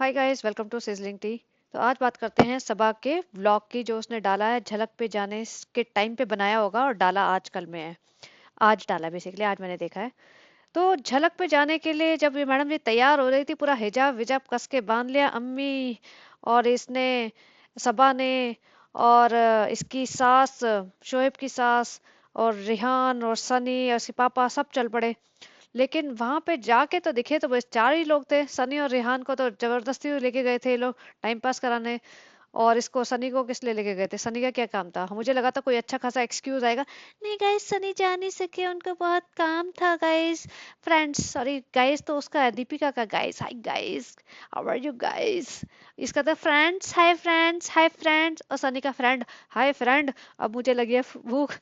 Hi guys, welcome to sizzling tea. तो आज बात करते हैं सबा के व्लॉग की, जो उसने डाला है झलक पे जाने के टाइम पे बनाया होगा और डाला आजकल में है। आज डाला बेसिकली, आज मैंने देखा है। तो झलक पे जाने के लिए जब ये मैडम जी तैयार हो रही थी, पूरा हिजाब विजाब कस के बांध लिया अम्मी और इसने, सबा ने, और इसकी सास, शोएब की सास, और रिहान और सनी और इसके पापा सब चल पड़े। लेकिन वहां पे जाके तो दिखे तो बस चार ही लोग थे। सनी और रेहान को तो जबरदस्ती लेके गए थे ये लोग टाइम पास कराने। और इसको, सनी को किस लिए लेके गए थे? सनी का क्या काम था? मुझे लगा था कोई अच्छा खासा एक्सक्यूज आएगा। नहीं गाइस, सनी जा नहीं सके, उनको बहुत काम था गाइस। फ्रेंड्स, सॉरी गाइस तो उसका है, दीपिका का guys. Hi guys, how are you guys. इसका था friends, hi friends, hi friends. और सनी का फ्रेंड, हाय फ्रेंड। अब मुझे लगी है भूख।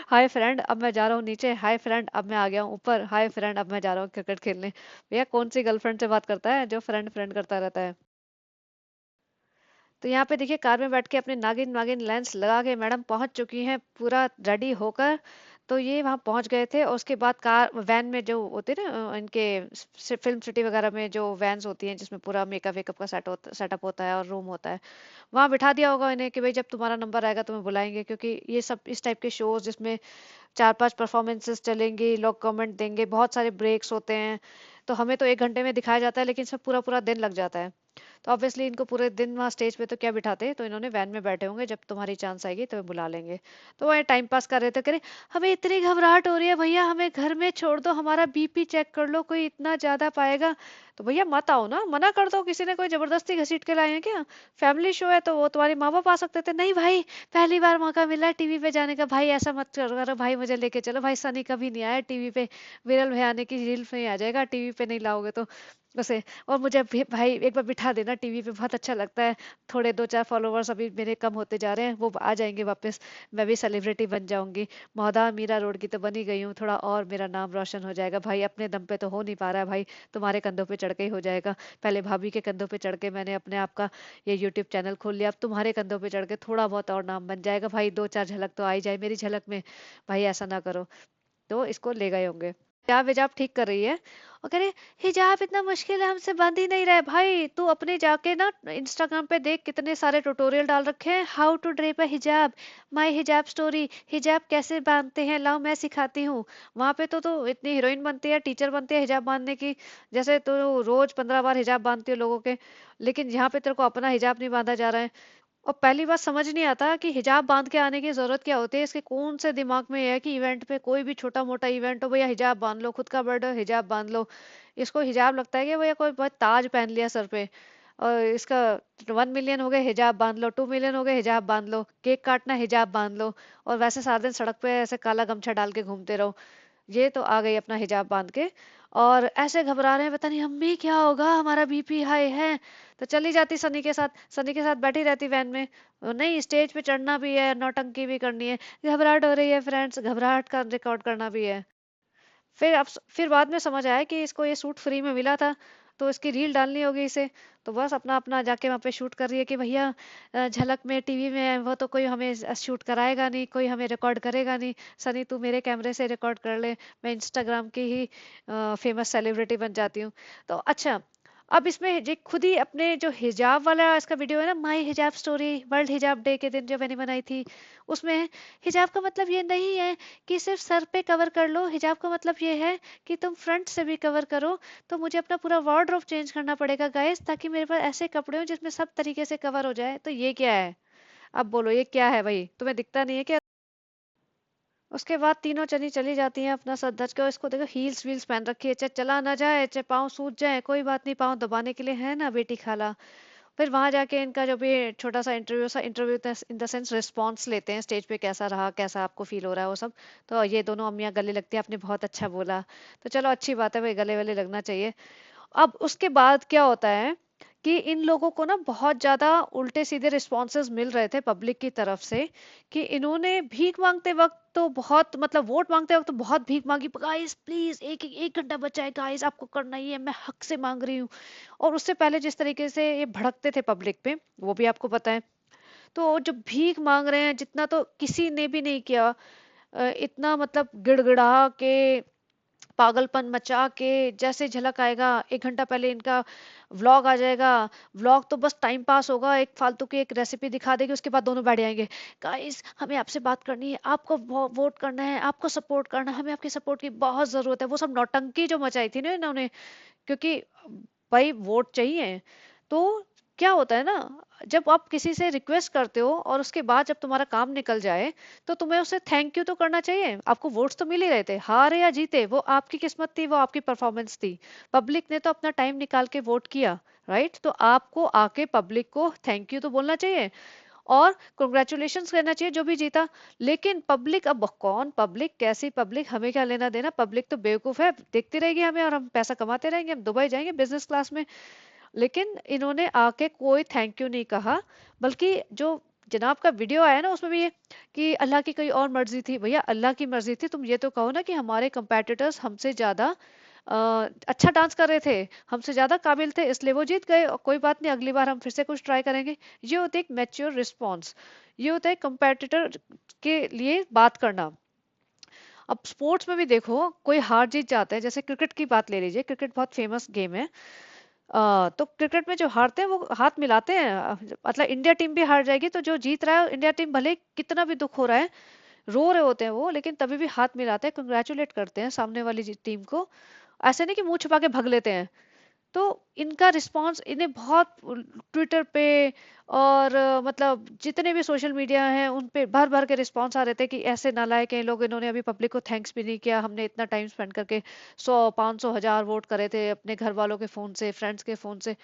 हाय फ्रेंड, अब मैं जा रहा हूँ नीचे। हाय फ्रेंड, अब मैं आ गया हूँ ऊपर। हाय फ्रेंड, अब मैं जा रहा हूँ क्रिकेट खेलने। भैया कौन सी गर्लफ्रेंड से बात करता है जो फ्रेंड फ्रेंड करता रहता है? तो यहाँ पे देखिए, कार में बैठ के अपने नागिन नागिन लेंस लगा के मैडम पहुंच चुकी हैं पूरा रेडी होकर। तो ये वहां पहुंच गए थे और उसके बाद कार वैन में जो होते हैं ना, इनके फिल्म सिटी वगैरह में जो वैन्स होती हैं जिसमें पूरा मेकअप वेकअप का सेटअप होता है और रूम होता है, वहां बिठा दिया होगा इन्हें कि भाई जब तुम्हारा नंबर आएगा तुम्हें बुलाएंगे। क्योंकि ये सब इस टाइप के शोज जिसमें चार पांच परफॉर्मेंसेस चलेंगी, लोग कमेंट देंगे, बहुत सारे ब्रेक्स होते हैं। तो हमें तो एक घंटे में दिखाया जाता है, लेकिन इसमें पूरा पूरा दिन लग जाता है। तो ऑब्वियसली इनको पूरे दिन वहाँ स्टेज पे तो क्या बिठाते, तो इन्होंने वैन में बैठे होंगे, जब तुम्हारी चांस आएगी तो बुला लेंगे। तो वह टाइम पास कर रहे थे, करे हमें इतनी घबराहट हो रही है भैया, हमें घर में छोड़ दो, हमारा बीपी चेक कर लो, कोई इतना ज्यादा पाएगा। तो भैया मत आओ ना, मना कर दो। किसी ने कोई जबरदस्ती घसीट के लाए हैं क्या? फैमिली शो है तो वो तुम्हारे माँ बाप आ सकते थे। नहीं भाई, पहली बार मौका मिला है टीवी पे जाने का, भाई ऐसा मत करो भाई, मुझे लेके चलो भाई। सनी कभी नहीं आया टीवी पे, विरल भैया की रील में ही आ जाएगा, टीवी पे नहीं लाओगे तो उसे। और मुझे भी भाई एक बार बिठा देना टीवी पे, बहुत अच्छा लगता है। थोड़े दो चार फॉलोवर्स अभी मेरे कम होते जा रहे हैं, वो आ जाएंगे वापस। मैं भी सेलिब्रिटी बन जाऊंगी। मौदा मीरा रोड की तो बनी गई हूँ, थोड़ा और मेरा नाम रोशन हो जाएगा भाई। अपने दम पे तो हो नहीं पा रहा है भाई, तुम्हारे कंधों पे चढ़ के ही हो जाएगा। पहले भाभी के कंधों पे चढ़ के मैंने अपने आप का ये यूट्यूब चैनल खोल लिया, अब तुम्हारे कंधों पे चढ़ के थोड़ा बहुत और नाम बन जाएगा भाई। दो चार झलक तो आई जाए मेरी झलक में। भाई ऐसा ना करो। तो इसको ले गए होंगे। हिजाब विजाब ठीक कर रही है और कह रही हिजाब इतना मुश्किल है, हमसे बंद ही नहीं रहे। भाई तू अपने जाके ना इंस्टाग्राम पे देख, कितने सारे ट्यूटोरियल डाल रखे हैं, हाउ टू ड्रेप अ हिजाब, माय हिजाब स्टोरी, हिजाब कैसे बांधते हैं, लाओ मैं सिखाती हूँ। वहां पे तो इतनी हीरोइन बनती है, टीचर बनती है हिजाब बांधने की, जैसे तो रोज 15 बार हिजाब बांधती है लोगों के। लेकिन यहाँ पे तेरे को अपना हिजाब नहीं बांधा जा रहा है। और पहली बात समझ नहीं आता कि हिजाब बांध के आने की जरूरत क्या होती है। इसके कौन से दिमाग में है कि इवेंट पे, कोई भी छोटा मोटा इवेंट हो, भैया हिजाब बांध लो, खुद का बर्थडे हिजाब बांध लो। इसको हिजाब लगता है कि भैया कोई बहुत ताज पहन लिया सर पे। और इसका 1 मिलियन हो गए हिजाब बांध लो, 2 मिलियन हो गए हिजाब बांध लो, केक काटना हिजाब बांध लो। और वैसे सारा दिन सड़क पे ऐसे काला गमछा डाल के घूमते रहो। ये तो आ गई अपना हिजाब बांध के और ऐसे घबरा रहे हैं, पता नहीं अम्मी क्या होगा, हमारा बीपी हाई है। तो चली जाती सनी के साथ, सनी के साथ बैठी रहती वैन में। नहीं, स्टेज पे चढ़ना भी है, नौटंकी भी करनी है। घबराहट हो रही है फ्रेंड्स, घबराहट का रिकॉर्ड करना भी है। फिर बाद में समझ आया कि इसको ये सूट फ्री में मिला था, तो इसकी रील डालनी होगी इसे। तो बस अपना अपना जाके वहां पे शूट कर रही है कि भैया झलक में टीवी में है, वो तो कोई हमें शूट कराएगा नहीं, कोई हमें रिकॉर्ड करेगा नहीं। सनी तू मेरे कैमरे से रिकॉर्ड कर ले, मैं इंस्टाग्राम की ही फेमस सेलिब्रिटी बन जाती हूँ। तो अच्छा, अब इसमें ये खुद ही अपने जो हिजाब वाला इसका वीडियो है ना, माई हिजाब स्टोरी, वर्ल्ड हिजाब डे के दिन जो मैंने बनाई थी, उसमें हिजाब का मतलब ये नहीं है कि सिर्फ सर पे कवर कर लो। हिजाब का मतलब ये है कि तुम फ्रंट से भी कवर करो। तो मुझे अपना पूरा वार्डरोब चेंज करना पड़ेगा गाइस, ताकि मेरे पास ऐसे कपड़े हो जिसमें सब तरीके से कवर हो जाए। तो ये क्या है? अब बोलो ये क्या है भाई, तुम्हें दिखता नहीं है क्या? उसके बाद तीनों चली चली जाती हैं अपना सर धज के। और इसको देखो, हील्स वील्स पहन रखी है, चाहे चला ना जाए, चाहे पाँव सूज जाए, कोई बात नहीं, पाँव दबाने के लिए है ना बेटी खाला। फिर वहां जाके इनका जो भी छोटा सा interview in the sense response लेते हैं, स्टेज पे कैसा रहा, कैसा आपको फील हो रहा है, वो सब। तो ये दोनों अम्मियाँ गले लगती है, आपने बहुत अच्छा बोला। तो चलो अच्छी बात है भाई, गले वले लगना चाहिए। अब उसके बाद क्या होता है कि इन लोगों को ना बहुत ज्यादा उल्टे सीधे रिस्पॉन्सेज मिल रहे थे पब्लिक की तरफ से, कि इन्होंने भीख मांगते वक्त तो बहुत, मतलब वोट मांगते वक्त तो बहुत भीख मांगी, गाइस प्लीज एक एक घंटा बचा है गाइस, आपको करना ही है, मैं हक से मांग रही हूँ। और उससे पहले जिस तरीके से ये भड़कते थे पब्लिक पे, वो भी आपको पता है। तो जो भीख मांग रहे हैं जितना तो किसी ने भी नहीं किया। इतना मतलब गिड़गिड़ा के पागलपन मचा के, जैसे झलक आएगा 1 घंटा पहले इनका व्लॉग आ जाएगा। व्लॉग तो बस टाइम पास होगा, एक फालतू की एक रेसिपी दिखा देगी, उसके बाद दोनों बैठ जाएंगे, गाइस हमें आपसे बात करनी है, आपको वोट करना है, आपको सपोर्ट करना है, हमें आपकी सपोर्ट की बहुत जरूरत है। वो सब नौटंकी जो मचाई थी ना इन्होंने, क्योंकि भाई वोट चाहिए। तो क्या होता है ना, जब आप किसी से रिक्वेस्ट करते हो और उसके बाद जब तुम्हारा काम निकल जाए, तो तुम्हें उसे थैंक यू तो करना चाहिए। आपको वोट्स तो मिल ही रहे थे, हारे या जीते वो आपकी किस्मत थी, वो आपकी परफॉर्मेंस थी। पब्लिक ने तो अपना टाइम निकाल के वोट किया, राइट? तो आपको आके पब्लिक को थैंक यू तो बोलना चाहिए और कंग्रेचुलेशंस कहना चाहिए जो भी जीता। लेकिन पब्लिक, अब कौन पब्लिक, कैसी पब्लिक, हमें क्या लेना देना? पब्लिक तो बेवकूफ है, देखती रहेगी हमें और हम पैसा कमाते रहेंगे, हम दुबई जाएंगे बिजनेस क्लास में। लेकिन इन्होंने आके कोई थैंक यू नहीं कहा, बल्कि जो जनाब का वीडियो आया ना उसमें भी ये कि अल्लाह की कोई और मर्जी थी। भैया अल्लाह की मर्जी थी, तुम ये तो कहो ना कि हमारे कंपेटिटर्स हमसे ज्यादा अच्छा डांस कर रहे थे, हमसे ज्यादा काबिल थे, इसलिए वो जीत गए, और कोई बात नहीं, अगली बार हम फिर से कुछ ट्राई करेंगे। ये होता है एक मैच्योर रिस्पॉन्स, ये होता है कंपेटिटर के लिए बात करना। अब स्पोर्ट्स में भी देखो, कोई हार जीत जाता है, जैसे क्रिकेट की बात ले लीजिए, क्रिकेट बहुत फेमस गेम है। तो क्रिकेट में जो हारते हैं वो हाथ मिलाते हैं, मतलब इंडिया टीम भी हार जाएगी तो जो जीत रहा है इंडिया टीम, भले कितना भी दुख हो रहा है, रो रहे होते हैं वो, लेकिन तभी भी हाथ मिलाते हैं, कंग्रेचुलेट करते हैं सामने वाली टीम को। ऐसे नहीं कि मुंह छुपा के भग लेते हैं। तो इनका रिस्पांस इन्हें बहुत, ट्विटर पे और मतलब जितने भी सोशल मीडिया हैं उन पे भर भर के रिस्पांस आ रहे थे कि ऐसे नालायक हैं लोग, इन्होंने अभी पब्लिक को थैंक्स भी नहीं किया, हमने इतना टाइम स्पेंड करके 100 500 1000 वोट करे थे अपने घर वालों के फोन से, फ्रेंड्स के फोन से।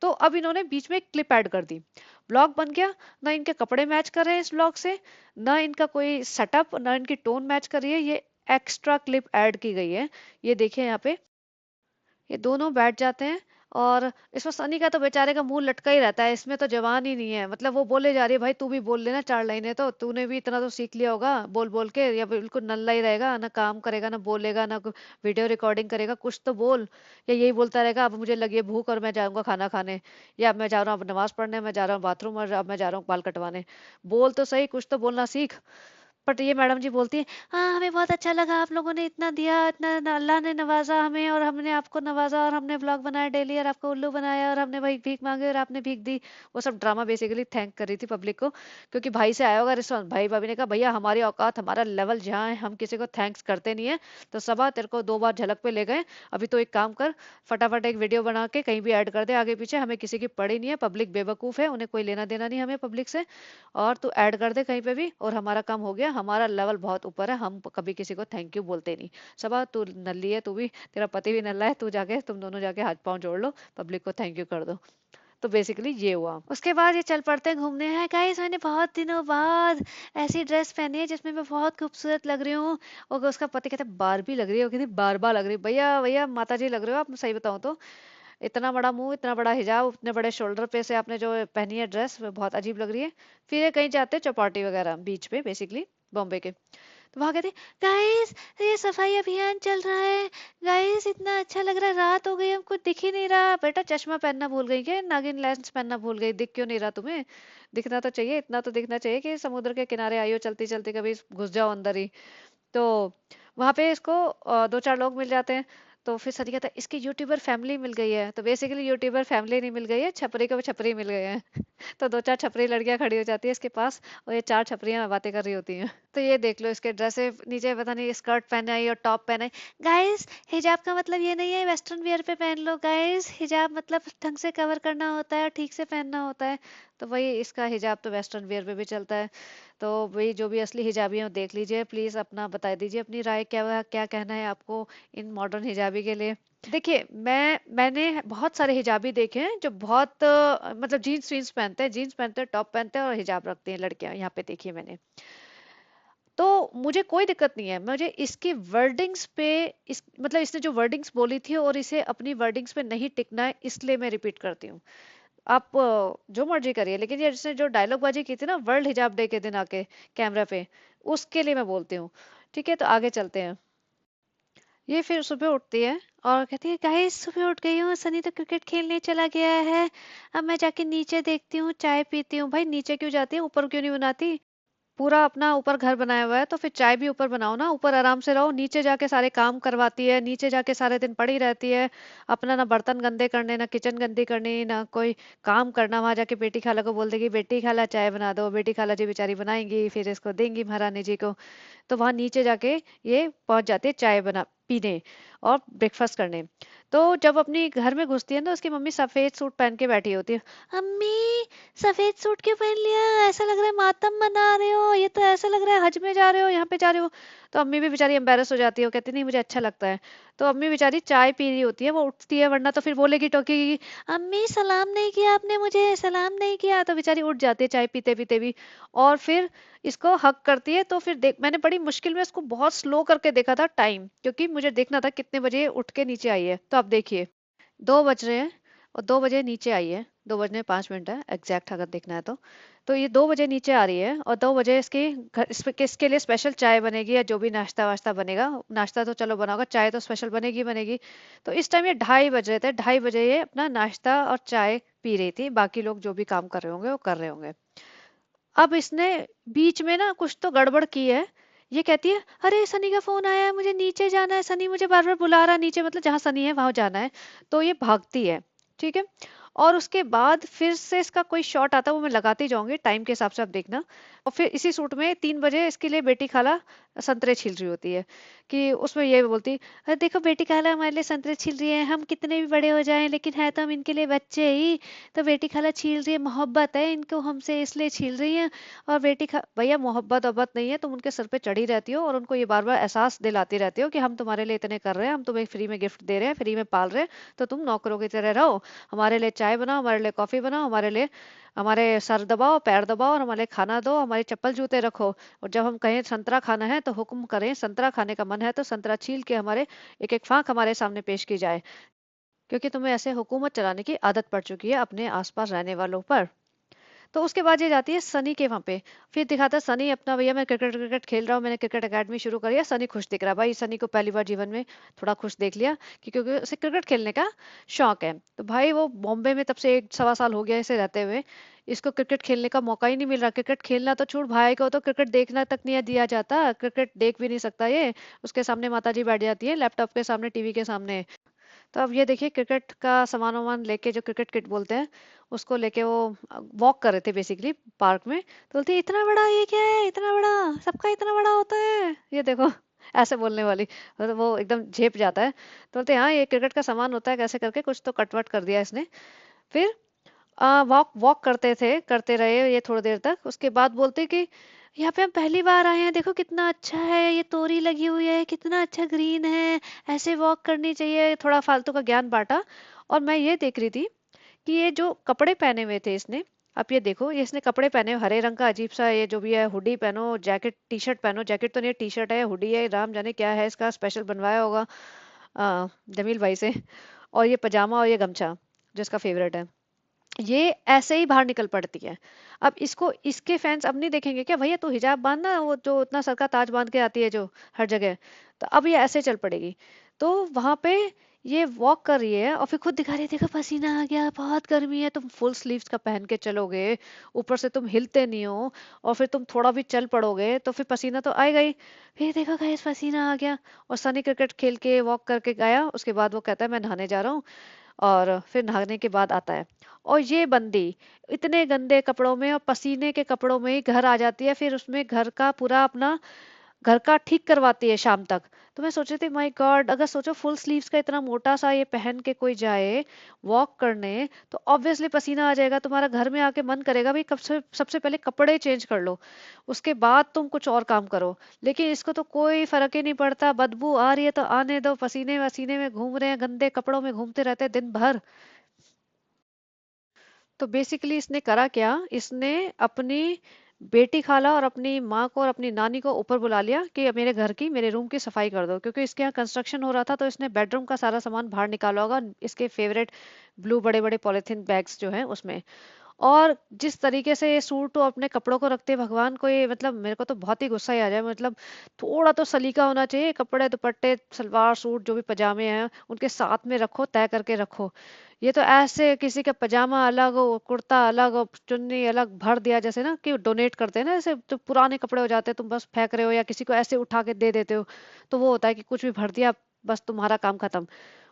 तो अब इन्होंने बीच में एक क्लिप ऐड कर दी, ब्लॉग बन गया। ना इनके कपड़े मैच कर रहे हैं इस ब्लॉग से, ना इनका कोई सेटअप, ना इनकी टोन मैच कर रही है, ये एक्स्ट्रा क्लिप ऐड की गई है। ये देखिए यहाँ पे, ये दोनों बैठ जाते हैं, और इसमें सनी का तो बेचारे का मुंह लटका ही रहता है, इसमें तो जवान ही नहीं है। मतलब वो बोले जा रही है, भाई तू भी बोल लेना 4 लाइनें, तो तूने भी इतना तो सीख लिया होगा बोल बोल के, या बिल्कुल नल्ला ही रहेगा, ना काम करेगा, ना बोलेगा, ना वीडियो रिकॉर्डिंग करेगा, कुछ तो बोल। या यही बोलता रहेगा अब मुझे लगी है भूख और मैं जाऊंगा खाना खाने, या अब मैं जा रहा हूँ नमाज पढ़ने, मैं जा रहा हूँ बाथरूम, और अब मैं जा रहा हूँ बाल कटवाने। बोल तो सही, कुछ तो बोलना सीख। बट ये मैडम जी बोलती है, हाँ हमें बहुत अच्छा लगा, आप लोगों ने इतना दिया, इतना अल्लाह ने नवाजा हमें, और हमने आपको नवाजा, और हमने ब्लॉग बनाया डेली, और आपको उल्लू बनाया, और हमने भाई भीख मांगी और आपने भीख दी। वो सब ड्रामा, बेसिकली थैंक कर रही थी पब्लिक को, क्योंकि भाई से आया होगा रिस्पॉन्स। भाई भाभी ने कहा भैया हमारी औकात, हमारा लेवल जहाँ है, हम किसी को थैंक्स करते नहीं है। तो सबा तेरे को 2 बार झलक पे ले गए, अभी तो एक काम कर, फटाफट एक वीडियो बना के कहीं भी ऐड कर दे आगे पीछे, हमें किसी की पड़ी नहीं है, पब्लिक बेवकूफ है, उन्हें कोई लेना देना नहीं हमें पब्लिक से। और तू ऐड कर दे कहीं पे भी, और हमारा काम हो गया, हमारा लेवल बहुत ऊपर है, हम कभी किसी को थैंक यू बोलते नहीं। सबा तू नल्ली है, तू भी, तेरा पति भी नल्ला है, तू जाके, तुम दोनों जाके हाथ पांव जोड़ लो, पब्लिक को थैंक यू कर दो। तो बेसिकली ये हुआ। उसके बाद ये चल पड़ते हैं घूमने, हैं गाइस मैंने बहुत दिनों बाद ऐसी ड्रेस पहनी है जिसमें मैं बहुत खूबसूरत लग रही हूँ। और उसका पति कहता है बारबी लग रही है, वो कहती बारबा लग रही है। भैया भैया माता जी लग रहे हो आप, मैं सही बताऊं तो। इतना बड़ा मुंह, इतना बड़ा हिजाब, उतने बड़े शोल्डर पे से आपने जो पहनी है ड्रेस, वो बहुत अजीब लग रही है। फिर ये कहीं जाते हैं चौपाटी वगैरह बीच पे, बेसिकली बॉम्बे के। तो वहां कहते गाइस ये सफाई अभियान चल रहा है, गाइस इतना अच्छा लग रहा है, रात हो गई हमको दिख ही नहीं रहा। बेटा चश्मा पहनना भूल गई क्या, नागिन लेंस पहनना भूल गई, दिख क्यों नहीं रहा तुम्हें? दिखना तो चाहिए, इतना तो दिखना चाहिए कि समुद्र के किनारे आई हो चलती चलती, कभी घुस जाओ अंदर ही। तो वहां पे इसको 2 4 लोग मिल जाते हैं। तो फिर सनी कहता है इसकी यूट्यूबर फैमिली मिल गई है। तो बेसिकली यूट्यूबर फैमिली नहीं मिल गई है, छपरी को छपरी मिल गए हैं। तो 2 4 छपरी लड़कियां खड़ी हो जाती है इसके पास, और ये 4 छपरियां बातें कर रही होती हैं। तो ये देख लो इसके ड्रेसे, नीचे पता नहीं स्कर्ट पहने आई और टॉप पहने। गाइस हिजाब का मतलब ये नहीं है वेस्टर्न वियर पे पहन लो, गाइस हिजाब मतलब ढंग से कवर करना होता है और ठीक से पहनना होता है। तो वही इसका हिजाब तो वेस्टर्न वियर पे भी चलता है। तो वही जो भी असली हिजाबी हैं वो देख लीजिए, प्लीज अपना बता दीजिए अपनी राय, क्या क्या कहना है आपको इन मॉडर्न हिजाबी के लिए। देखिए मैंने बहुत सारे हिजाबी देखे हैं जो बहुत मतलब जीन्स वीन्स पहनते हैं, जीन्स पहनते हैं, टॉप पहनते हैं और हिजाब रखती हैं लड़कियां, यहाँ पे देखिए मैंने। तो मुझे कोई दिक्कत नहीं है, मुझे इसकी वर्डिंग्स पे, इस मतलब इसने जो वर्डिंग्स बोली थी और इसे अपनी वर्डिंग्स पे नहीं टिकना है, इसलिए मैं रिपीट करती हूँ। आप जो मर्जी करिए, लेकिन ये जिसने जो डायलॉग बाजी की थी ना वर्ल्ड हिजाब डे के दिन आके कैमरा पे, उसके लिए मैं बोलती हूँ। ठीक है, तो आगे चलते हैं। ये फिर सुबह उठती है और कहती है गाइस सुबह उठ गई हूँ, सनी तो क्रिकेट खेलने चला गया है, अब मैं जाके नीचे देखती हूँ, चाय पीती हूँ। भाई नीचे क्यों जाती है, ऊपर क्यों नहीं बनाती? पूरा अपना ऊपर घर बनाया हुआ है तो फिर चाय भी ऊपर बनाओ ना, ऊपर आराम से रहो, नीचे जाके सारे काम करवाती है, नीचे जाके सारे दिन पड़ी रहती है। अपना ना बर्तन गंदे करने, ना किचन गंदी करनी, ना कोई काम करना। वहां जाके बेटी खाला को बोल देगी बेटी खाला चाय बना दो, बेटी खाला जी बेचारी बनाएंगी, फिर इसको देंगी महारानी जी को। तो वहां नीचे जाके ये पहुंच जाती है चाय बना पीने और ब्रेकफास्ट करने। तो जब अपनी घर में घुसती है ना, तो उसकी मम्मी सफेद सूट पहन के बैठी होती है। अम्मी, सफेद सूट क्यों पहन लिया? ऐसा लग रहा है मातम मना रहे हो, ये तो ऐसा लग रहा है हज में जा रहे हो, यहाँ पे जा रहे हो। तो अम्मी भी बेचारी एम्बेरस हो जाती है, वो कहती नहीं मुझे अच्छा लगता है। तो अम्मी बेचारी चाय पी रही होती है, वो उठती है, वरना तो फिर बोलेगी टोकेगी, अम्मी सलाम नहीं किया आपने, मुझे सलाम नहीं किया। तो बेचारी उठ जाती है चाय पीते पीते भी, और फिर इसको हक करती है। तो फिर देख, मैंने बड़ी मुश्किल में इसको बहुत स्लो करके देखा था टाइम, क्योंकि मुझे देखना था कितने बजे ये उठ के नीचे आई है। तो आप देखिए 2 बज रहे हैं और 2 बजे नीचे आई है, 2 बजने 5 मिनट है एग्जैक्ट अगर देखना है तो। तो ये 2 बजे नीचे आ रही है और 2 बजे इसकी घर इसके लिए स्पेशल चाय बनेगी, या जो भी नाश्ता वाश्ता बनेगा। नाश्ता तो चलो बनाओगा, चाय तो स्पेशल बनेगी बनेगी। तो इस टाइम ये 2:30 बज रहे थे, 2:30 बजे ये अपना नाश्ता और चाय पी रही थी, बाकी लोग जो भी काम कर रहे होंगे वो कर रहे होंगे। अब इसने बीच में ना कुछ तो गड़बड़ की है। ये कहती है अरे सनी का फोन आया है, मुझे नीचे जाना है, सनी मुझे बार बार बुला रहा है नीचे, मतलब जहां सनी है वहां जाना है। तो ये भागती है, ठीक है। और उसके बाद फिर से इसका कोई शॉट आता है, वो मैं लगाती जाऊंगी टाइम के हिसाब से, आप देखना। और फिर इसी सूट में 3 बजे इसके लिए बेटी खाला संतरे छील रही होती है। कि उसमें ये बोलती, अरे देखो बेटी खाला हमारे लिए संतरे छील रही है, हम कितने भी बड़े हो जाएं लेकिन है तो हम इनके लिए बच्चे ही। तो बेटी खाला छील रही है, मोहब्बत है इनको हमसे इसलिए छील रही है। और बेटी खा भैया मोहब्बत वब्बत नहीं है, तुम उनके सर पे चढ़ी रहती हो और उनको ये बार बार एहसास दिलाती रहती हो कि हम तुम्हारे लिए इतने कर रहे हैं, हम तुम्हें फ्री में गिफ्ट दे रहे हैं, फ्री में पाल रहे हैं। तो तुम नौकरों की तरह रहो, हमारे लिए चाय बनाओ, हमारे लिए कॉफी बनाओ, हमारे लिए हमारे सर दबाओ पैर दबाओ, और हमारे लिए खाना दो, हमारे चप्पल जूते रखो। और जब हम कहें संतरा खाना है तो हुक्म करें, संतरा खाने का मन है तो संतरा छील के हमारे एक एक फाक हमारे सामने पेश की जाए। क्योंकि तुम्हें ऐसे हुकूमत चलाने की आदत पड़ चुकी है अपने आसपास रहने वालों पर। तो उसके बाद ये जाती है सनी के वहां पे। फिर दिखाता है सनी अपना, भैया मैं क्रिकेट क्रिकेट खेल रहा हूँ, मैंने क्रिकेट एकेडमी शुरू करी है। सनी खुश दिख रहा है, भाई सनी को पहली बार जीवन में थोड़ा खुश देख लिया, क्योंकि उसे क्रिकेट खेलने का शौक है। तो भाई वो बॉम्बे में तब से 1 सवा साल हो गया इसे रहते हुए, इसको क्रिकेट खेलने का मौका ही नहीं मिल रहा। क्रिकेट खेलना तो छोड़, भाई को तो क्रिकेट देखना तक नहीं दिया जाता, क्रिकेट देख भी नहीं सकता ये। उसके सामने माता जी बैठ जाती है लैपटॉप के सामने, टीवी के सामने। तो अब ये देखिए क्रिकेट का सामान वामान लेके, जो क्रिकेट किट बोलते हैं, उसको लेके वो वॉक कर रहे थे बेसिकली पार्क में। तो बोलते इतना बड़ा ये क्या है, इतना बड़ा, सबका इतना बड़ा होता है ये देखो। ऐसे बोलने वाली, तो वो एकदम झेप जाता है। तो बोलते हाँ ये क्रिकेट का सामान होता है, कैसे करके कुछ तो कटवट कर दिया इसने। फिर वॉक वॉक करते थे, करते रहे ये थोड़ी देर तक। उसके बाद बोलते कि यहाँ पे हम पहली बार आए हैं, देखो कितना अच्छा है, ये तोरी लगी हुई है, कितना अच्छा ग्रीन है, ऐसे वॉक करनी चाहिए। थोड़ा फालतू का ज्ञान बांटा। और मैं ये देख रही थी कि ये जो कपड़े पहने हुए थे इसने, अब ये देखो ये इसने कपड़े पहने हुए, हरे रंग का अजीब सा, ये जो भी है हुडी पहनो, जैकेट टी शर्ट पहनो, जैकेट तो नहीं टी शर्ट है, हुडी है, राम जाने क्या है इसका, स्पेशल बनवाया होगा जमील भाई से। और ये पजामा और ये गमछा जो इसका फेवरेट है, ये ऐसे ही बाहर निकल पड़ती है। अब इसको इसके फैंस अब नहीं देखेंगे क्या, भैया तू हिजाब बांधना, वो जो इतना सर का ताज बांध के आती है जो हर जगह। तो अब ये ऐसे चल पड़ेगी। तो वहां पे ये वॉक कर रही है और फिर खुद दिखा रही है, देखो पसीना आ गया, बहुत गर्मी है, तुम फुल स्लीव्स का पहन के चलोगे, ऊपर से तुम हिलते नहीं हो, और फिर तुम थोड़ा भी चल पड़ोगे तो फिर पसीना तो आएगा ही। फिर देखो गाइस पसीना आ गया। और सनी क्रिकेट खेल के वॉक करके गया, उसके बाद वो कहता है मैं नहाने जा रहा हूँ। और फिर नहाने के बाद आता है, और ये बंदी इतने गंदे कपड़ों में और पसीने के कपड़ों में ही घर आ जाती है। फिर उसमें घर का पूरा अपना घर का ठीक करवाती है शाम तक। तो मैं सोच रही थी माय गॉड, अगर सोचो फुल स्लीव्स का इतना मोटा सा ये पहन के कोई जाए वॉक करने, तो ऑब्वियसली पसीना आ जाएगा, तुम्हारा घर में आके मन करेगा भाई कब से सबसे पहले कपड़े चेंज कर लो, उसके बाद तुम कुछ और काम करो। लेकिन इसको तो कोई फर्क ही नहीं पड़ता, बदबू आ रही है तो आने दो, पसीने वसीने में घूम रहे हैं, गंदे कपड़ों में घूमते रहते हैं दिन भर। तो बेसिकली इसने करा क्या, इसने अपनी बेटी खाला और अपनी माँ को और अपनी नानी को ऊपर बुला लिया कि अब मेरे घर की, मेरे रूम की सफाई कर दो, क्योंकि इसके यहाँ कंस्ट्रक्शन हो रहा था। तो इसने बेडरूम का सारा सामान बाहर निकाला होगा, इसके फेवरेट ब्लू बड़े बड़े पॉलिथीन बैग्स जो हैं उसमें। और जिस तरीके से ये सूट तो अपने कपड़ों को रखते हैं, भगवान को ये मतलब मेरे को तो बहुत ही गुस्सा ही आ जाए। मतलब थोड़ा तो सलीका होना चाहिए, कपड़े दुपट्टे सलवार सूट जो भी पजामे हैं उनके साथ में रखो, तय करके रखो। ये तो ऐसे किसी का पजामा अलग हो, कुर्ता अलग हो, चुन्नी अलग भर दिया, जैसे ना कि डोनेट करते हैं ना, ऐसे तो पुराने कपड़े हो जाते हैं, तुम बस फेंक रहे हो या किसी को ऐसे उठा के दे देते हो, तो वो होता है कि कुछ भी भर दिया, बस तुम्हारा काम खत्म।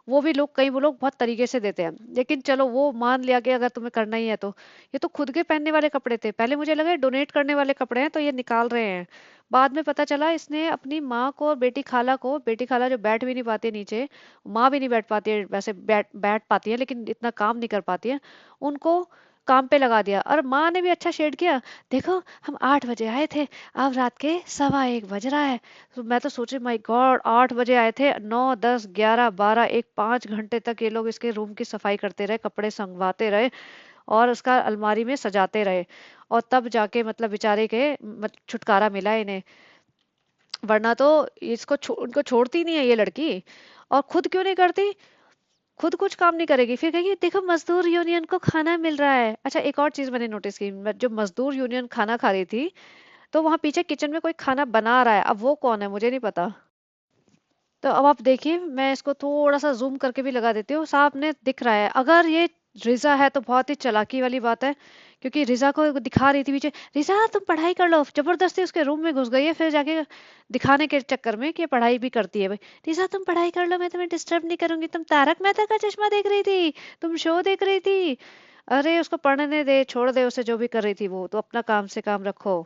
वो भी लोग, कई वो लोग बहुत तरीके से देते हैं, लेकिन चलो वो मान लिया कि अगर तुम्हें करना ही है तो। ये तो खुद के पहनने वाले कपड़े थे, पहले मुझे लगा डोनेट करने वाले कपड़े हैं तो ये निकाल रहे हैं। बाद में पता चला इसने अपनी माँ को और बेटी खाला को, बेटी खाला जो बैठ भी नहीं पाती है नीचे, माँ भी नहीं बैठ पाती है, वैसे बैठ बैठ पाती है लेकिन इतना काम नहीं कर पाती है, उनको काम पे लगा दिया। और माँ ने भी अच्छा शेड किया, देखो हम 8 बजे आए थे, अब रात के 1:15 बज रहा है। तो मैं तो सोचे माय गॉड, 8 बजे आए थे, 9, 10, 11, 12, 5 घंटे तक ये लोग इसके रूम की सफाई करते रहे, कपड़े संगवाते रहे और उसका अलमारी में सजाते रहे, और तब जाके मतलब बेचारे के छुटकारा मिला इन्हें। वरना तो इसको उनको छोड़ती नहीं है ये लड़की। और खुद क्यों नहीं करती, खुद कुछ काम नहीं करेगी, फिर कहेगी देखो मजदूर यूनियन को खाना मिल रहा है। अच्छा, एक और चीज मैंने नोटिस की, जो मजदूर यूनियन खाना खा रही थी, तो वहां पीछे किचन में कोई खाना बना रहा है, अब वो कौन है मुझे नहीं पता। तो अब आप देखिए, मैं इसको थोड़ा सा जूम करके भी लगा देती हूँ, सामने दिख रहा है। अगर ये रिजा है तो बहुत ही चालाकी वाली बात है, क्योंकि रिजा को दिखा रही थी पीछे, रिजा तुम पढ़ाई कर लो, जबरदस्ती उसके रूम में घुस गई है, फिर जाके दिखाने के चक्कर में कि ये पढ़ाई भी करती है भाई। रिजा तुम पढ़ाई कर लो, मैं तुम्हें डिस्टर्ब नहीं करूंगी, तुम तारक मेहता का चश्मा देख रही थी, तुम शो देख रही थी। अरे उसको पढ़ने दे, छोड़ दे उसे, जो भी कर रही थी वो तो अपना काम से काम रखो।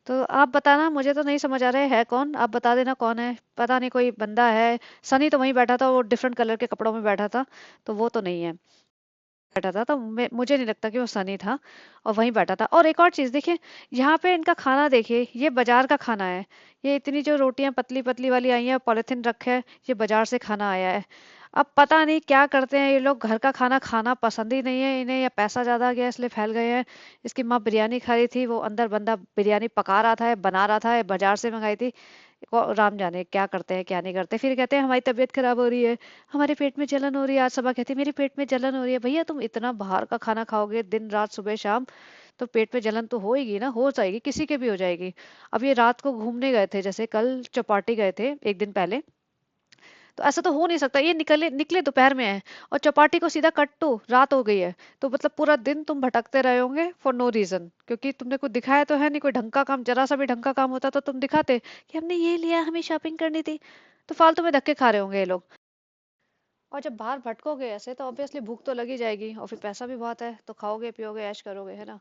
तो आप बताना, मुझे तो नहीं समझ आ रहा है कौन, आप बता देना कौन है। पता नहीं, कोई बंदा है। सनी तो वहीं बैठा था, वो डिफरेंट कलर के कपड़ों में बैठा था, तो वो तो नहीं है। बैठा था तो मुझे नहीं लगता कि वो सनी था, और वहीं बैठा था। और एक और चीज देखिए, यहाँ पे इनका खाना देखिए, ये बाजार का खाना है। ये इतनी जो रोटियां पतली पतली वाली आई हैं, पॉलिथीन रखे है, ये बाजार से खाना आया है। अब पता नहीं क्या करते हैं ये लोग, घर का खाना खाना पसंद ही नहीं है इन्हें, या पैसा ज्यादा आ गया इसलिए फैल गए हैं। इसकी माँ बिरयानी खा रही थी, वो अंदर बंदा बिरयानी पका रहा था, बना रहा था, बाजार से मंगाई थी। राम जाने क्या करते हैं क्या नहीं करते, फिर कहते हैं हमारी तबीयत खराब हो रही है, हमारे पेट में जलन हो रही है। आज सुबह कहती है मेरे पेट में जलन हो रही है। भैया तुम इतना बाहर का खाना खाओगे दिन रात सुबह शाम, तो पेट में जलन तो होएगी ना, हो जाएगी, किसी के भी हो जाएगी। अब ये रात को घूमने गए थे, जैसे कल चौपाटी गए थे एक दिन पहले, तो ऐसा तो हो नहीं सकता, ये निकले निकले दोपहर में है, और चौपाटी को सीधा कट टू रात हो गई है। तो मतलब पूरा दिन तुम भटकते रहे होंगे फॉर नो रीजन, क्योंकि तुमने कुछ दिखाया तो है नहीं, कोई ढंग का काम, जरा सा भी ढंग का काम होता तो तुम दिखाते कि हमने ये लिया, हमें शॉपिंग करनी थी। तो फालतू में धक्के खा रहे होंगे ये लोग। और जब बाहर भटकोगे ऐसे तो ऑब्वियसली भूख तो लगी जाएगी, और फिर पैसा भी बहुत है, तो खाओगे पियोगे ऐश करोगे, है ना।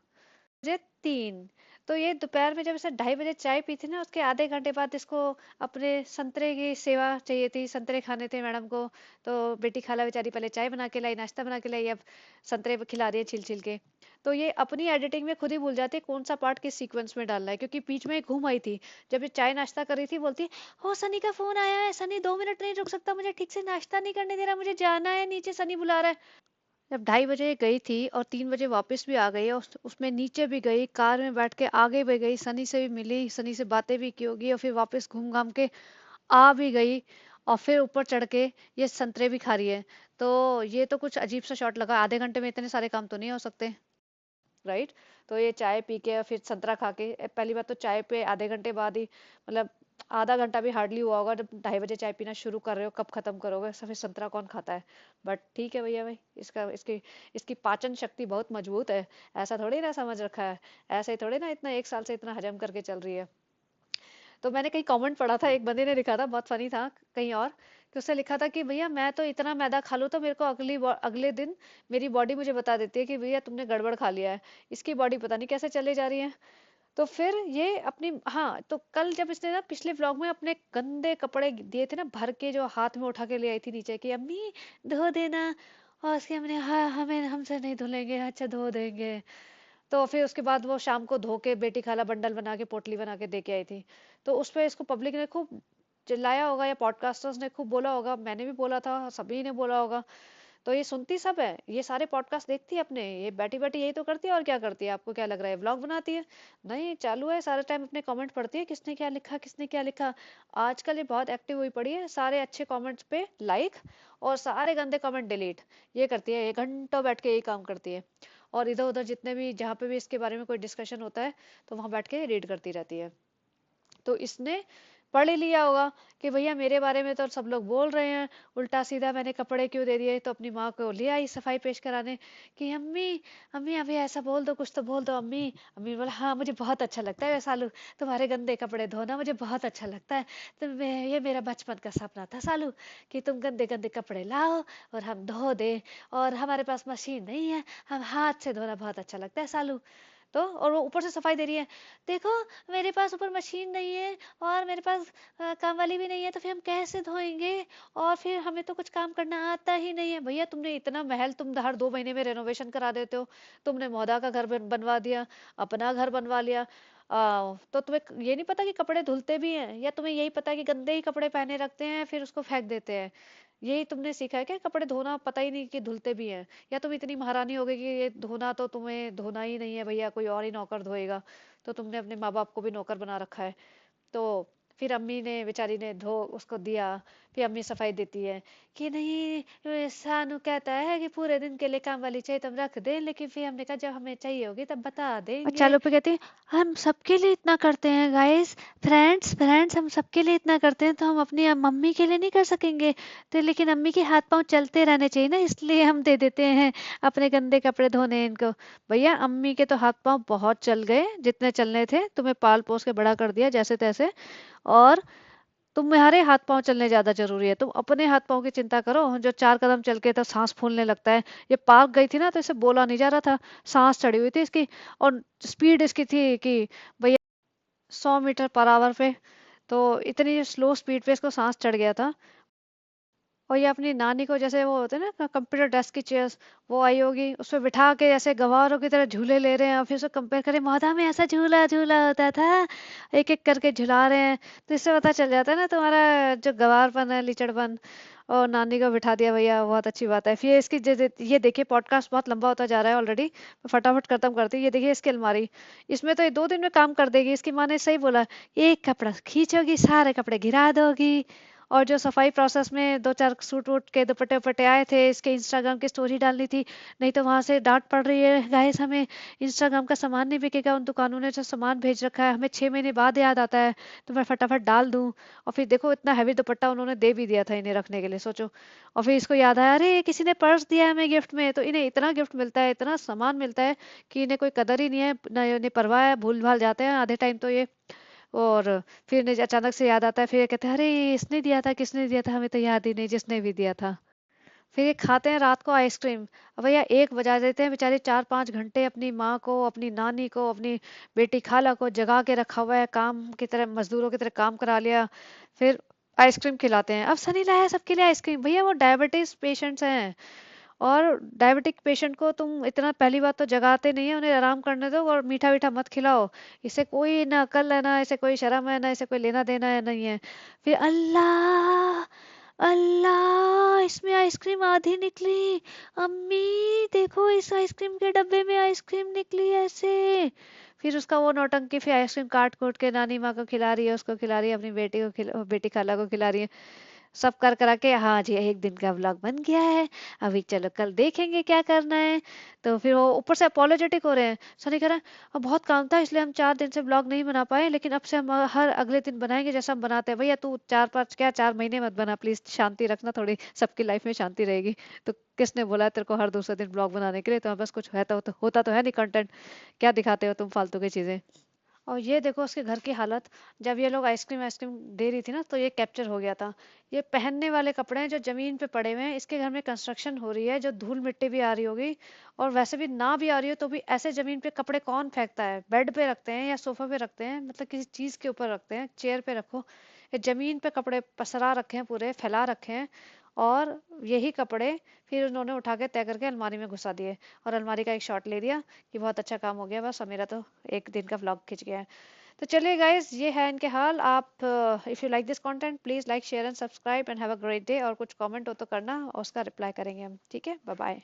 बजे 3, तो ये दोपहर में जब इसे 2:30 बजे चाय पी थी ना, उसके आधे घंटे बाद इसको अपने संतरे की सेवा चाहिए थी, संतरे खाने थे मैडम को। तो बेटी खाला बेचारी पहले चाय बना के लाई, नाश्ता बना के लाई, अब संतरे खिला रही है छिल छिल के। तो ये अपनी एडिटिंग में खुद ही भूल जाती है कौन सा पार्ट किस सीक्वेंस में डालना है, क्योंकि बीच में घूम आई थी, जब ये चाय नाश्ता कर रही थी, बोलती हो सनी का फोन आया है, सनी 2 मिनट नहीं रुक सकता, मुझे ठीक से नाश्ता नहीं करने दे रहा, मुझे जाना है नीचे, सनी बुला रहा है। जब 2:30 बजे गई थी और 3 बजे वापस भी आ गई, और उसमें नीचे भी गई, कार में बैठ के आगे भी गई, सनी से भी मिली, सनी से बातें भी की होगी, और फिर वापस घूम घाम के आ भी गई, और फिर ऊपर चढ़ के ये संतरे भी खा रही है। तो ये तो कुछ अजीब सा शॉट लगा, आधे घंटे में इतने सारे काम तो नहीं हो सकते, राइट। तो ये चाय पी के और फिर संतरा खा के, पहली बात तो चाय पे आधे घंटे बाद ही, मतलब आधा घंटा भी हार्डली हुआ होगा, जब 2:30 बजे चाय पीना शुरू कर रहे हो, कब खत्म करोगे, ऐसा फिर संतरा कौन खाता है। बट ठीक है भैया भाई, इसका इसकी इसकी पाचन शक्ति बहुत मजबूत है, ऐसा थोड़ी ना समझ रखा है, ऐसे ही थोड़ी ना इतना 1 साल से इतना हजम करके चल रही है। तो मैंने कहीं कमेंट पढ़ा था, एक बंदे ने लिखा था, बहुत फनी था कहीं और, कि उसने लिखा था कि भैया मैं तो इतना मैदा खा लूं तो मेरे को अगले दिन मेरी बॉडी मुझे बता देती है कि भैया तुमने गड़बड़ खा लिया है, इसकी बॉडी पता नहीं कैसे चले जा रही है। तो फिर ये अपनी, हाँ, तो कल जब इसने ना पिछले व्लॉग में अपने गंदे कपड़े दिए थे ना भर के, जो हाथ में उठा के ले आई थी नीचे, की अम्मी धो देना, और उसके हमने, हाँ हमें हमसे नहीं धुलेंगे, अच्छा धो देंगे। तो फिर उसके बाद वो शाम को धो के बेटी खाला बंडल बना के पोटली बना के दे के आई थी। तो उस पे इसको पब्लिक ने खूब चिल्लाया होगा, या पॉडकास्टर्स ने खूब बोला होगा, मैंने भी बोला था, सभी ने बोला होगा। तो ये सुनती सब है, ये सारे पॉडकास्ट देखती है अपने, ये बैठी बैठी यही तो करती है, और क्या करती है, आपको क्या लग रहा है व्लॉग बनाती है। नहीं, चालू है सारा टाइम, अपने कमेंट पढ़ती है, किसने क्या लिखा, किसने क्या लिखा। आजकल ये बहुत एक्टिव हुई पड़ी है, सारे अच्छे कमेंट्स पे लाइक, और सारे गंदे कमेंट डिलीट। ये करती है, ये घंटों बैठ के यही काम करती है। और इधर उधर जितने भी, जहाँ पे भी इसके बारे में कोई डिस्कशन होता है, तो वहां बैठ के रीड करती रहती है। तो इसने पढ़ ही लिया होगा कि भैया मेरे बारे में तो सब लोग बोल रहे हैं, उल्टा सीधा मैंने कपड़े क्यों दे दिए। तो अपनी माँ को ले आई सफाई पेश कराने कि अम्मी, अम्मी अभी ऐसा बोल दो, कुछ तो बोल दो अम्मी। अम्मी बोला हाँ मुझे बहुत अच्छा लगता है सालू, तुम्हारे गंदे कपड़े धोना मुझे बहुत अच्छा लगता है। तो ये मेरा बचपन का सपना था सालू, कि तुम गंदे गंदे कपड़े लाओ और हम धो दे, और हमारे पास मशीन नहीं है, हम हाथ से धोना बहुत अच्छा लगता है सालू। तो और वो ऊपर से सफाई दे रही है, देखो मेरे पास ऊपर मशीन नहीं है और मेरे पास काम वाली भी नहीं है, तो फिर हम कैसे धोएंगे, और फिर हमें तो कुछ काम करना आता ही नहीं है। भैया तुमने इतना महल तुम हर 2 महीने में रेनोवेशन करा देते हो, तुमने मौदा का घर बनवा दिया, अपना घर बनवा लिया, तो तुम्हें ये नहीं पता कि कपड़े धुलते भी हैं, या तुम्हें यही पता है कि गंदे ही कपड़े पहने रखते हैं फिर उसको फेंक देते हैं। यही तुमने सीखा है क्या, कपड़े धोना पता ही नहीं कि धुलते भी हैं, या तुम इतनी महारानी हो गई कि ये धोना तो तुम्हें धोना ही नहीं है भैया, कोई और ही नौकर धोएगा, तो तुमने अपने माँ बाप को भी नौकर बना रखा है। तो फिर अम्मी ने बेचारी ने धो उसको दिया, फिर अम्मी सफाई देती है कि नहीं, सानू कहता है कि पूरे दिन के लिए काम वाली चाहिए तुम रख दे, लेकिन फिर हमने कहा जब हमें चाहिए होगी तब बता और देंगे। चालू पे कहती है हम सबके लिए इतना करते हैं गाइस, फ्रेंड्स फ्रेंड्स हम सबके लिए इतना करते हैं, तो हम अपनी मम्मी के लिए नहीं कर सकेंगे। तो लेकिन अम्मी के हाथ पांव चलते रहने चाहिए ना, इसलिए हम दे देते हैं अपने गंदे कपड़े धोने इनको। भैया अम्मी के तो हाथ पांव बहुत चल गए, जितने चलने थे, तुम्हें पाल पोस के बड़ा कर दिया जैसे तैसे, और तुम्हारे हाथ पांव चलने ज्यादा जरूरी है। तुम अपने हाथ पांव की चिंता करो, जो 4 कदम चल के तो सांस फूलने लगता है। ये पार्क गई थी ना तो इसे बोला नहीं जा रहा था, सांस चढ़ी हुई थी इसकी, और स्पीड इसकी थी कि भैया 100 मीटर पर आवर पे, तो इतनी स्लो स्पीड पे इसको सांस चढ़ गया था। और ये अपनी नानी को, जैसे वो होते हैं ना कंप्यूटर डेस्क की चेयर्स, वो आई होगी उस पर बिठा के ऐसे गवारों की तरह झूले ले रहे हैं, और फिर उसको कंपेयर करें मौदा में ऐसा झूला झूला होता था, एक एक करके झुला रहे हैं। तो इससे पता चल जाता है ना तुम्हारा जो गवारपन है, लिचड़पन। और नानी को बिठा दिया भैया, बहुत अच्छी बात है। फिर इसकी ये देखिए पॉडकास्ट बहुत लंबा होता जा रहा है ऑलरेडी, फटाफट खत्म करती हूँ। ये देखिए इसकी अलमारी, इसमें तो ये 2 दिन में काम कर देगी। इसकी माँ ने सही बोला, एक कपड़ा खींचोगी सारे कपड़े गिरा दोगी। और जो सफाई प्रोसेस में 2 4 सूट वूट के दुपट्टे उपट्टे आए थे, इसके इंस्टाग्राम की स्टोरी डालनी थी, नहीं तो वहां से डांट पड़ रही है गाइस, हमें इंस्टाग्राम का सामान नहीं बिकेगा, उन दुकानों ने जो सामान भेज रखा है हमें 6 महीने बाद याद आता है, तो मैं फटाफट डाल दूं। और फिर देखो इतना हैवी दुपट्टा उन्होंने दे भी दिया था इन्हें रखने के लिए, सोचो। और फिर इसको याद आया, अरे किसी ने पर्स दिया है हमें गिफ्ट में, तो इन्हें इतना गिफ्ट मिलता है, इतना सामान मिलता है कि इन्हें कोई कदर ही नहीं है, ना इन्हें परवाह है, भूल भाल जाते हैं आधे टाइम तो ये। और फिर इन्हें अचानक से याद आता है, फिर ये कहते हैं अरे इसने दिया था, किसने दिया था, हमें तो याद ही नहीं जिसने भी दिया था। फिर ये खाते हैं रात को आइसक्रीम। अब भैया 1 बजा देते हैं बेचारे, 4 5 घंटे अपनी माँ को, अपनी नानी को, अपनी बेटी खाला को जगा के रखा हुआ है, काम की तरह मजदूरों की तरह काम करा लिया, फिर आइसक्रीम खिलाते हैं। अब सनी लाया है सबके लिए आइसक्रीम, भैया वो डायबिटीज पेशेंट्स हैं, और डायबिटिक पेशेंट को तुम इतना, पहली बात तो जगाते नहीं है, उन्हें आराम करने दो, और मीठा मीठा मत खिलाओ। इसे कोई ना अकल है, ना इसे कोई शर्म है, ना इसे कोई लेना देना है, नहीं है। फिर अल्लाह अल्लाह इसमें आइसक्रीम आधी निकली, अम्मी देखो इस आइसक्रीम के डब्बे में आइसक्रीम निकली ऐसे। फिर उसका वो नौटंकी, फिर आइसक्रीम काट कूट के नानी माँ को खिला रही है, उसको खिला रही है, अपनी बेटी को बेटी खाला को खिला रही है। सब कर करा के हाँ जी एक दिन का व्लॉग बन गया है, अभी चलो कल देखेंगे क्या करना है। तो फिर वो ऊपर से अपोलोजेटिक हो रहे हैं। सनी कह रहा है अब बहुत काम था इसलिए हम 4 दिन से व्लॉग नहीं बना पाए, लेकिन अब से हम हर अगले दिन बनाएंगे जैसा हम बनाते हैं। भैया तू 4 महीने मत बना प्लीज, शांति रखना थोड़ी, सबकी लाइफ में शांति रहेगी। तो किसने बोला है तेरे को हर दूसरे दिन ब्लॉग बनाने के लिए, तो बस कुछ है तो होता तो है नहीं कंटेंट, क्या दिखाते हो तुम फालतू की चीजें। और ये देखो उसके घर की हालत, जब ये लोग आइसक्रीम आइसक्रीम दे रही थी ना तो ये कैप्चर हो गया था। ये पहनने वाले कपड़े हैं जो जमीन पे पड़े हुए हैं, इसके घर में कंस्ट्रक्शन हो रही है, जो धूल मिट्टी भी आ रही होगी, और वैसे भी ना भी आ रही हो तो भी ऐसे जमीन पे कपड़े कौन फेंकता है, बेड पे रखते हैं या सोफा पे रखते हैं, मतलब किसी चीज के ऊपर रखते हैं, चेयर पे रखो। ये जमीन पे कपड़े पसरा रखे हैं, पूरे फैला रखे हैं। और यही कपड़े फिर उन्होंने उठा के तय करके अलमारी में घुसा दिए, और अलमारी का एक शॉट ले दिया कि बहुत अच्छा काम हो गया बस, और मेरा तो एक दिन का व्लॉग खिंच गया है। तो चलिए गाइस ये है इनके हाल। आप if you like this content please like share and subscribe and have a great day. और कुछ कमेंट हो तो करना, और उसका रिप्लाई करेंगे हम, ठीक है, बाय बाय।